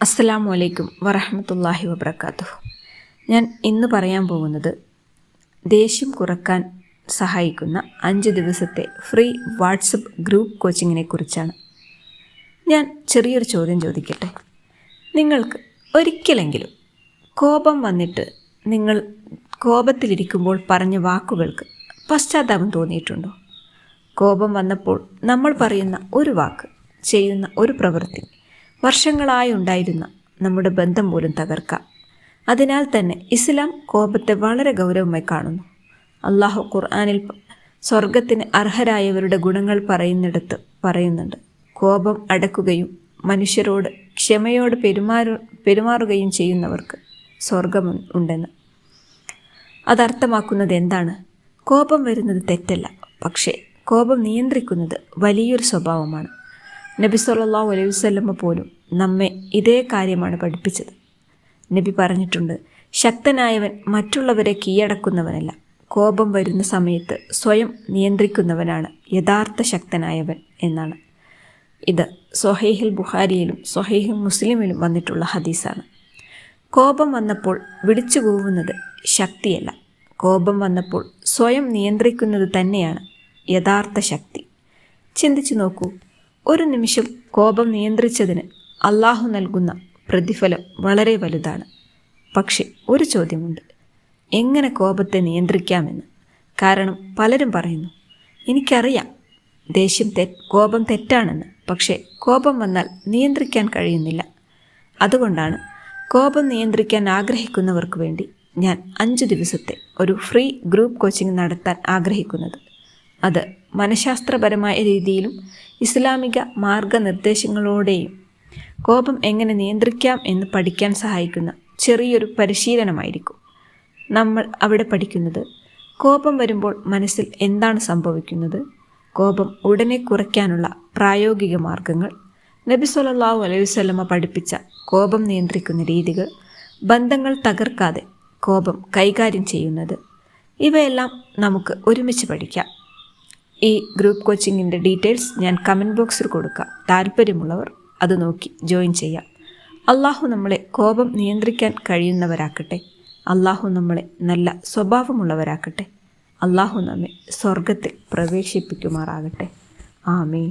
അസ്സലാമു അലൈക്കും വറഹ്മത്തുള്ളാഹി വബറകാതുഹു. ഞാൻ ഇന്ന് പറയാൻ പോകുന്നത് ദേഷ്യം കുറക്കാൻ സഹായിക്കുന്ന 5 ദിവസത്തെ ഫ്രീ വാട്സപ്പ് ഗ്രൂപ്പ് കോച്ചിങ്ങിനെ കുറിച്ചാണ്. ഞാൻ ചെറിയൊരു ചോദ്യം ചോദിക്കട്ടെ. നിങ്ങൾക്ക് ഒരിക്കലെങ്കിലും കോപം വന്നിട്ട് നിങ്ങൾ കോപത്തിലിരിക്കുമ്പോൾ പറഞ്ഞ വാക്കുകൾക്ക് പശ്ചാത്താപം തോന്നിയിട്ടുണ്ടോ? കോപം വന്നപ്പോൾ നമ്മൾ പറയുന്ന ഒരു വാക്ക്, ചെയ്യുന്ന ഒരു പ്രവൃത്തി വർഷങ്ങളായി ഉണ്ടായിരുന്ന നമ്മുടെ ബന്ധം പോലും തകർക്കാം. അതിനാൽ തന്നെ ഇസ്ലാം കോപത്തെ വളരെ ഗൗരവമായി കാണുന്നു. അള്ളാഹു ഖുർആനിൽ സ്വർഗത്തിന് അർഹരായവരുടെ ഗുണങ്ങൾ പറയുന്നിടത്ത് പറയുന്നുണ്ട്, കോപം അടക്കുകയും മനുഷ്യരോട് ക്ഷമയോട് പെരുമാറുകയും ചെയ്യുന്നവർക്ക് സ്വർഗം ഉണ്ടെന്ന്. അതർത്ഥമാക്കുന്നത് എന്താണ്? കോപം വരുന്നത് തെറ്റല്ല, പക്ഷേ കോപം നിയന്ത്രിക്കുന്നത് വലിയൊരു സ്വഭാവമാണ്. നബി സല്ലല്ലാഹു അലൈഹി വസല്ലമ പോലും നമ്മെ ഇതേ കാര്യമാണ് പഠിപ്പിച്ചത്. നബി പറഞ്ഞിട്ടുണ്ട്, ശക്തനായവൻ മറ്റുള്ളവരെ കീഴടക്കുന്നവനല്ല, കോപം വരുന്ന സമയത്ത് സ്വയം നിയന്ത്രിക്കുന്നവനാണ് യഥാർത്ഥ ശക്തനായവൻ എന്നാണ്. ഇത് സ്വഹീഹുൽ ബുഖാരിയിലും സ്വഹീഹുൽ മുസ്ലിമിലും വന്നിട്ടുള്ള ഹദീസാണ്. കോപം വന്നപ്പോൾ വിളിച്ചു കൂവുന്നത് ശക്തിയല്ല, കോപം വന്നപ്പോൾ സ്വയം നിയന്ത്രിക്കുന്നത് തന്നെയാണ് യഥാർത്ഥ ശക്തി. ചിന്തിച്ചു നോക്കൂ, ഒരു നിമിഷം കോപം നിയന്ത്രിച്ചതിന് അള്ളാഹു നൽകുന്ന പ്രതിഫലം വളരെ വലുതാണ്. പക്ഷെ ഒരു ചോദ്യമുണ്ട്, എങ്ങനെ കോപത്തെ നിയന്ത്രിക്കാമെന്ന്. കാരണം പലരും പറയുന്നു, എനിക്കറിയാം കോപം തെറ്റാണെന്ന്, പക്ഷേ കോപം വന്നാൽ നിയന്ത്രിക്കാൻ കഴിയുന്നില്ല. അതുകൊണ്ടാണ് കോപം നിയന്ത്രിക്കാൻ ആഗ്രഹിക്കുന്നവർക്ക് വേണ്ടി ഞാൻ 5 ദിവസത്തെ ഒരു ഫ്രീ ഗ്രൂപ്പ് കോച്ചിങ് നടത്താൻ ആഗ്രഹിക്കുന്നത്. അത് മനഃശാസ്ത്രപരമായ രീതിയിലും ഇസ്ലാമിക മാർഗനിർദ്ദേശങ്ങളോടെയും കോപം എങ്ങനെ നിയന്ത്രിക്കാം എന്ന് പഠിക്കാൻ സഹായിക്കുന്ന ചെറിയൊരു പരിശീലനമായിരിക്കും. നമ്മൾ അവിടെ പഠിക്കുന്നത്, കോപം വരുമ്പോൾ മനസ്സിൽ എന്താണ് സംഭവിക്കുന്നത്, കോപം ഉടനെ കുറയ്ക്കാനുള്ള പ്രായോഗിക മാർഗങ്ങൾ, നബി സല്ലല്ലാഹു അലൈഹി വസല്ലമ പഠിപ്പിച്ച കോപം നിയന്ത്രിക്കുന്ന രീതികൾ, ബന്ധങ്ങൾ തകർക്കാതെ കോപം കൈകാര്യം ചെയ്യുന്നത്, ഇവയെല്ലാം നമുക്ക് ഒരുമിച്ച് പഠിക്കാം. ഈ ഗ്രൂപ്പ് കോച്ചിങ്ങിൻ്റെ ഡീറ്റെയിൽസ് ഞാൻ കമൻറ്റ് ബോക്സിൽ കൊടുക്കാം. താല്പര്യമുള്ളവർ അത് നോക്കി ജോയിൻ ചെയ്യാം. അള്ളാഹു നമ്മളെ കോപം നിയന്ത്രിക്കാൻ കഴിയുന്നവരാക്കട്ടെ. അള്ളാഹു നമ്മളെ നല്ല സ്വഭാവമുള്ളവരാക്കട്ടെ. അള്ളാഹു നമ്മെ സ്വർഗത്തിൽ പ്രവേശിപ്പിക്കുമാറാകട്ടെ. ആമീൻ.